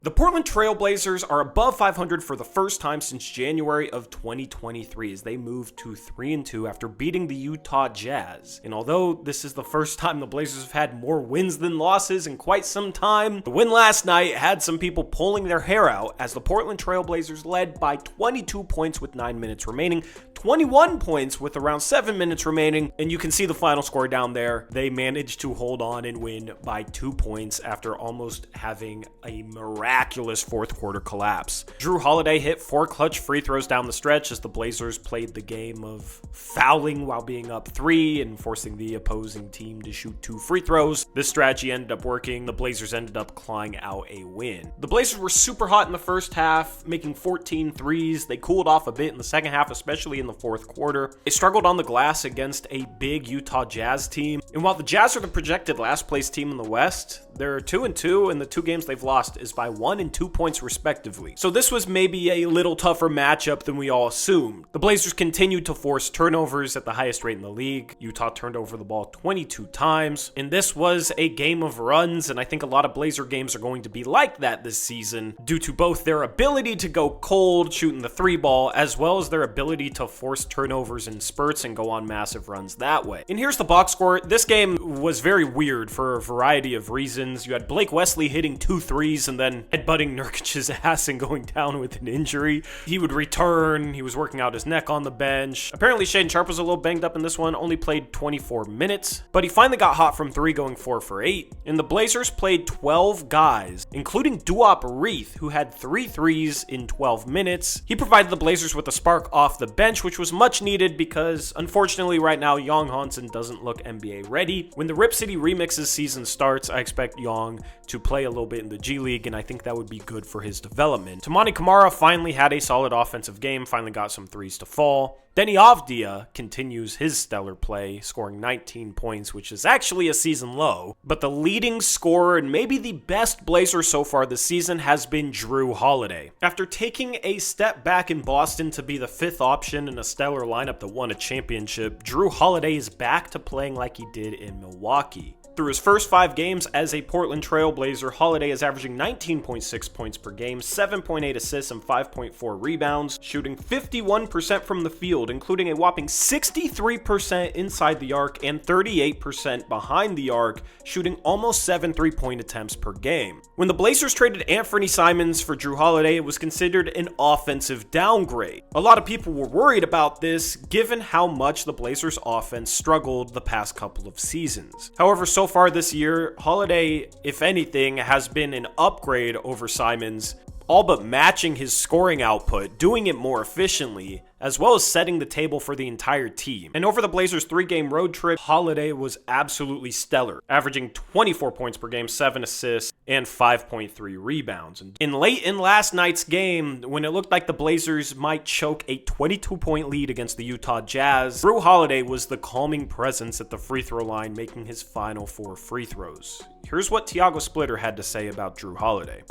The Portland Trail Blazers are above 500 for the first time since January of 2023 as they moved to 3-2 after beating the Utah Jazz. And although this is the first time the Blazers have had more wins than losses in quite some time, the win last night had some people pulling their hair out as the Portland Trail Blazers led by 22 points with 9 minutes remaining, 21 points with around 7 minutes remaining, and you can see the final score down there. They managed to hold on and win by 2 points after almost having a miraculous fourth quarter collapse. Jrue Holiday hit 4 clutch free throws down the stretch as the Blazers played the game of fouling while being up 3 and forcing the opposing team to shoot 2 free throws. This strategy ended up working. The Blazers ended up clawing out a win. The Blazers were super hot in the first half, making 14 threes. They cooled off a bit in the second half, especially in the fourth quarter. They struggled on the glass against a big Utah Jazz team. And while the Jazz are the projected last place team in the West, they're 2-2, and the 2 games they've lost is by 1 and 2 points respectively. So this was maybe a little tougher matchup than we all assumed. The Blazers continued to force turnovers at the highest rate in the league. Utah turned over the ball 22 times, and this was a game of runs, and I think a lot of Blazer games are going to be like that this season due to both their ability to go cold shooting the 3-ball as well as their ability to force turnovers in spurts and go on massive runs that way. And here's the box score. This game was very weird for a variety of reasons. You had Blake Wesley hitting 2 threes and then headbutting Nurkic's ass and going down with an injury. He would return. He was working out his neck on the bench. Apparently Shaedon Sharpe was a little banged up in this one, only played 24 minutes, but he finally got hot from 3 going 4 for 8. And the Blazers played 12 guys, including Duop Reith, who had 3 threes in 12 minutes. He provided the Blazers with a spark off the bench, which was much needed because unfortunately right now Young Hansen doesn't look NBA ready. When the Rip City Remixes season starts, I expect Young to play a little bit in the G League, and I think that would be good for his development. Toumani Camara finally had a solid offensive game, finally got some threes to fall. Deni Avdija continues his stellar play, scoring 19 points, which is actually a season low. But the leading scorer and maybe the best Blazer so far this season has been Jrue Holiday. After taking a step back in Boston to be the 5th option in a stellar lineup that won a championship, Jrue Holiday is back to playing like he did in Milwaukee. Through his first 5 games as a Portland Trail Blazer, Holiday is averaging 19.6 points per game, 7.8 assists, and 5.4 rebounds, shooting 51% from the field, including a whopping 63% inside the arc and 38% behind the arc, shooting almost 7 3-point attempts per game. When the Blazers traded Anthony Simons for Jrue Holiday, it was considered an offensive downgrade. A lot of people were worried about this, given how much the Blazers' offense struggled the past couple of seasons. However, so far this year, Holiday, if anything, has been an upgrade over Simons, all but matching his scoring output, doing it more efficiently, as well as setting the table for the entire team. And over the Blazers' 3-game road trip, Holiday was absolutely stellar, averaging 24 points per game, 7 assists, and 5.3 rebounds. And late in last night's game, when it looked like the Blazers might choke a 22-point lead against the Utah Jazz, Jrue Holiday was the calming presence at the free throw line, making his final 4 free throws. Here's what Tiago Splitter had to say about Jrue Holiday.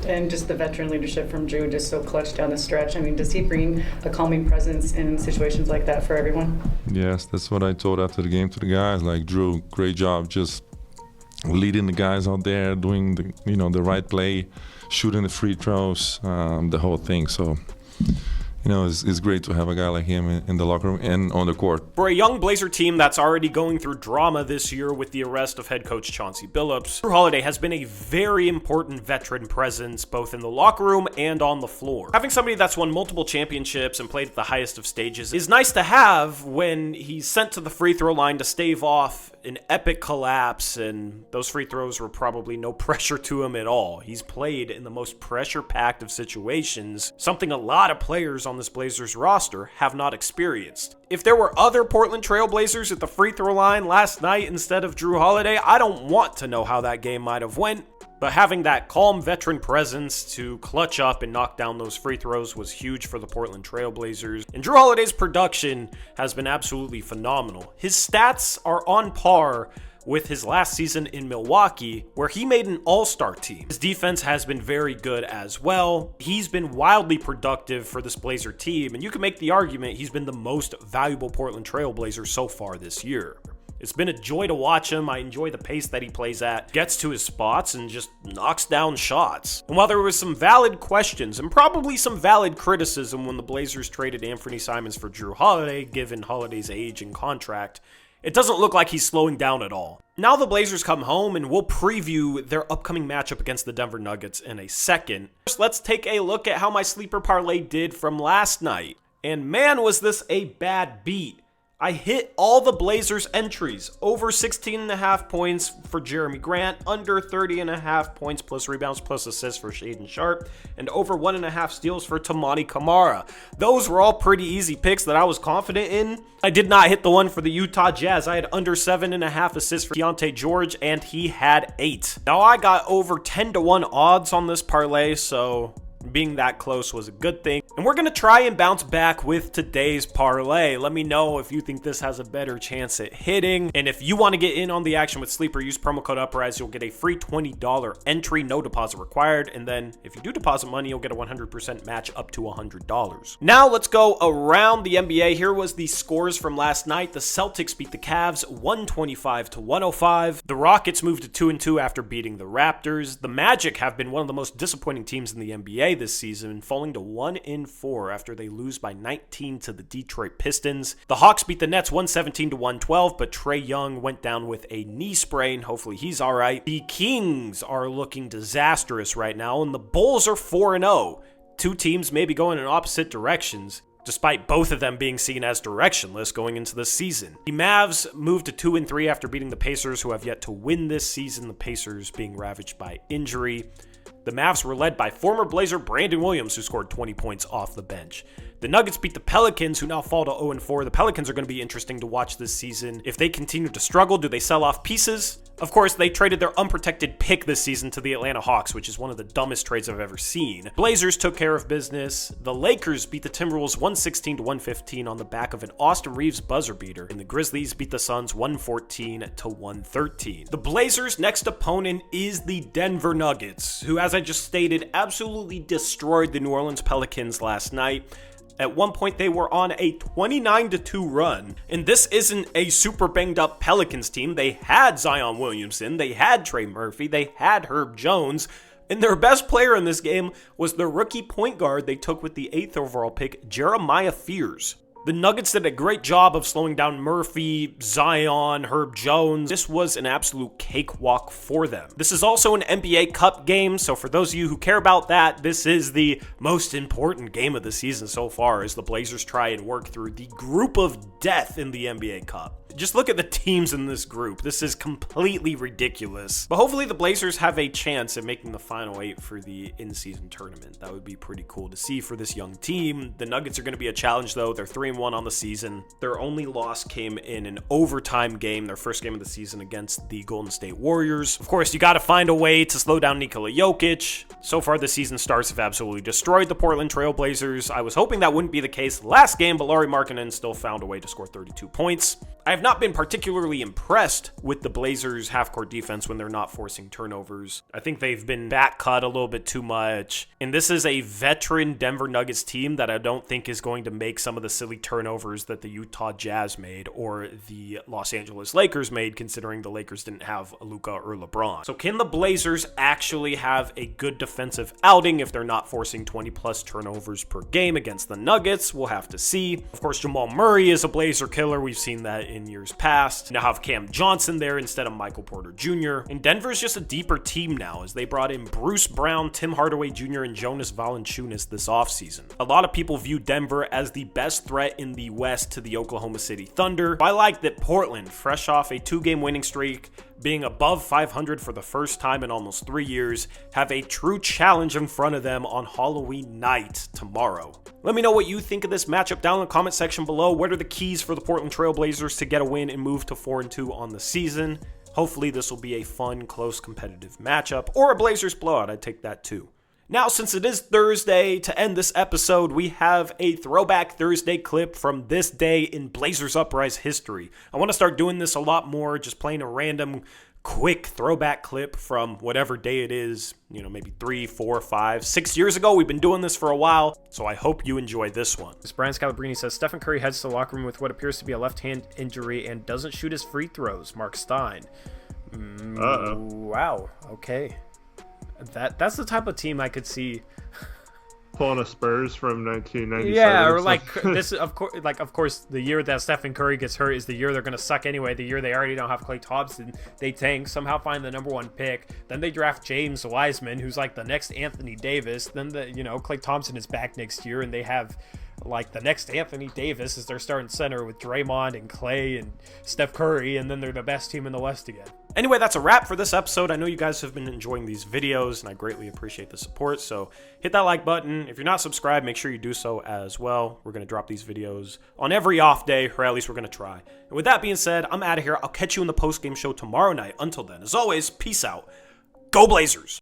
And just the veteran leadership from Jrue, just so clutch down the stretch. I mean, does he bring a calming presence in situations like that for everyone? Yes, that's what I told after the game to the guys. Like, Jrue, great job just leading the guys out there, doing the right play, shooting the free throws, the whole thing. So, it's great to have a guy like him in the locker room and on the court. For a young Blazer team that's already going through drama this year with the arrest of head coach Chauncey Billups, Jrue Holiday has been a very important veteran presence both in the locker room and on the floor. Having somebody that's won multiple championships and played at the highest of stages is nice to have when he's sent to the free throw line to stave off an epic collapse, and those free throws were probably no pressure to him at all. He's played in the most pressure-packed of situations, something a lot of players on this Blazers roster have not experienced. If there were other Portland Trail Blazers at the free throw line last night instead of Jrue Holiday, I don't want to know how that game might have went. But having that calm veteran presence to clutch up and knock down those free throws was huge for the Portland Trail Blazers. And Jrue Holiday's production has been absolutely phenomenal. His stats are on par with his last season in Milwaukee, where he made an all-star team. His defense has been very good as well. He's been wildly productive for this Blazer team, and you can make the argument he's been the most valuable Portland Trail Blazer so far this year. It's been a joy to watch him. I enjoy the pace that he plays at, gets to his spots, and just knocks down shots. And while there was some valid questions and probably some valid criticism when the Blazers traded Anthony Simons for Jrue Holiday, given Holiday's age and contract, it doesn't look like he's slowing down at all. Now the Blazers come home, and we'll preview their upcoming matchup against the Denver Nuggets in a second. First, let's take a look at how my sleeper parlay did from last night. And man, was this a bad beat. I hit all the Blazers entries. Over 16.5 points for Jeremy Grant, under 30.5 points plus rebounds plus assists for Shaedon Sharpe, and over 1.5 steals for Toumani Camara. Those were all pretty easy picks that I was confident in. I did not hit the one for the Utah Jazz. I had under 7.5 assists for Keontae George, and he had 8. Now I got over 10-1 odds on this parlay, so being that close was a good thing. And we're going to try and bounce back with today's parlay. Let me know if you think this has a better chance at hitting. And if you want to get in on the action with Sleeper, use promo code Uprise. You'll get a free $20 entry, no deposit required. And then if you do deposit money, you'll get a 100% match up to $100. Now let's go around the NBA. Here was the scores from last night. The Celtics beat the Cavs 125-105. The Rockets moved to 2-2 after beating the Raptors. The Magic have been one of the most disappointing teams in the NBA this season, falling to 1-4 after they lose by 19 to the Detroit Pistons. The Hawks beat the Nets 117-112, but Trae Young went down with a knee sprain. Hopefully he's all right. The Kings are looking disastrous right now, and the Bulls are 4-0. Two teams may be going in opposite directions, despite both of them being seen as directionless going into this season. The Mavs moved to 2-3 after beating the Pacers, who have yet to win this season, the Pacers being ravaged by injury. The Mavs were led by former Blazer Brandon Williams, who scored 20 points off the bench. The Nuggets beat the Pelicans, who now fall to 0-4. The Pelicans are going to be interesting to watch this season. If they continue to struggle, do they sell off pieces? Of course, they traded their unprotected pick this season to the Atlanta Hawks, which is one of the dumbest trades I've ever seen. Blazers took care of business. The Lakers beat the Timberwolves 116-115 on the back of an Austin Reeves buzzer beater, and the Grizzlies beat the Suns 114-113. The Blazers' next opponent is the Denver Nuggets, who, as I just stated, absolutely destroyed the New Orleans Pelicans last night. At one point, they were on a 29-2 run, and this isn't a super banged-up Pelicans team. They had Zion Williamson, they had Trey Murphy, they had Herb Jones, and their best player in this game was the rookie point guard they took with the 8th overall pick, Jeremiah Fears. The Nuggets did a great job of slowing down Murphy, Zion, Herb Jones. This was an absolute cakewalk for them. This is also an NBA Cup game, so for those of you who care about that, this is the most important game of the season so far as the Blazers try and work through the group of death in the NBA Cup. Just look at the teams in this group. This is completely ridiculous. But hopefully the Blazers have a chance at making the Final 8 for the in-season tournament. That would be pretty cool to see for this young team. The Nuggets are going to be a challenge, though. They're 3-1 on the season. Their only loss came in an overtime game, their first game of the season against the Golden State Warriors. Of course, you got to find a way to slow down Nikola Jokic. So far, the season stars have absolutely destroyed the Portland Trail Blazers. I was hoping that wouldn't be the case last game, but Lauri Markkanen still found a way to score 32 points. I have not been particularly impressed with the Blazers' half-court defense when they're not forcing turnovers. I think they've been back-cut a little bit too much. And this is a veteran Denver Nuggets team that I don't think is going to make some of the silly turnovers that the Utah Jazz made or the Los Angeles Lakers made, considering the Lakers didn't have Luka or LeBron. So can the Blazers actually have a good defensive outing if they're not forcing 20-plus turnovers per game against the Nuggets? We'll have to see. Of course, Jamal Murray is a Blazer killer. We've seen that in years past. Now have Cam Johnson there instead of Michael Porter Jr. And Denver's just a deeper team now as they brought in Bruce Brown, Tim Hardaway Jr., and Jonas Valanciunas this offseason. A lot of people view Denver as the best threat in the West to the Oklahoma City Thunder. I like that Portland, fresh off a 2-game winning streak, being above 500 for the first time in almost 3 years, have a true challenge in front of them on Halloween night tomorrow. Let me know what you think of this matchup down in the comment section below. What are the keys for the Portland Trail Blazers to get a win and move to 4-2 on the season? Hopefully this will be a fun, close, competitive matchup, or a Blazers blowout. I'd take that too. Now, since it is Thursday, to end this episode, we have a Throwback Thursday clip from this day in Blazers Uprise history. I want to start doing this a lot more, just playing a random quick throwback clip from whatever day it is, maybe 3, 4, 5, 6 years ago. We've been doing this for a while, so I hope you enjoy this one. Brian Scalabrine says, Stephen Curry heads to the locker room with what appears to be a left hand injury and doesn't shoot his free throws. Mark Stein. Wow. Okay. That's the type of team I could see pulling a Spurs from 1997. Yeah, or like this. Of course, the year that Stephen Curry gets hurt is the year they're gonna suck anyway. The year they already don't have Klay Thompson, they tank, somehow find the #1 pick. Then they draft James Wiseman, who's like the next Anthony Davis. Then Klay Thompson is back next year, and they have like the next Anthony Davis is their starting center with Draymond and Klay and Steph Curry, and then they're the best team in the West again. Anyway, that's a wrap for this episode. I know you guys have been enjoying these videos, and I greatly appreciate the support. So hit that like button. If you're not subscribed, make sure you do so as well. We're going to drop these videos on every off day, or at least we're going to try. And with that being said, I'm out of here. I'll catch you in the post-game show tomorrow night. Until then, as always, peace out. Go Blazers!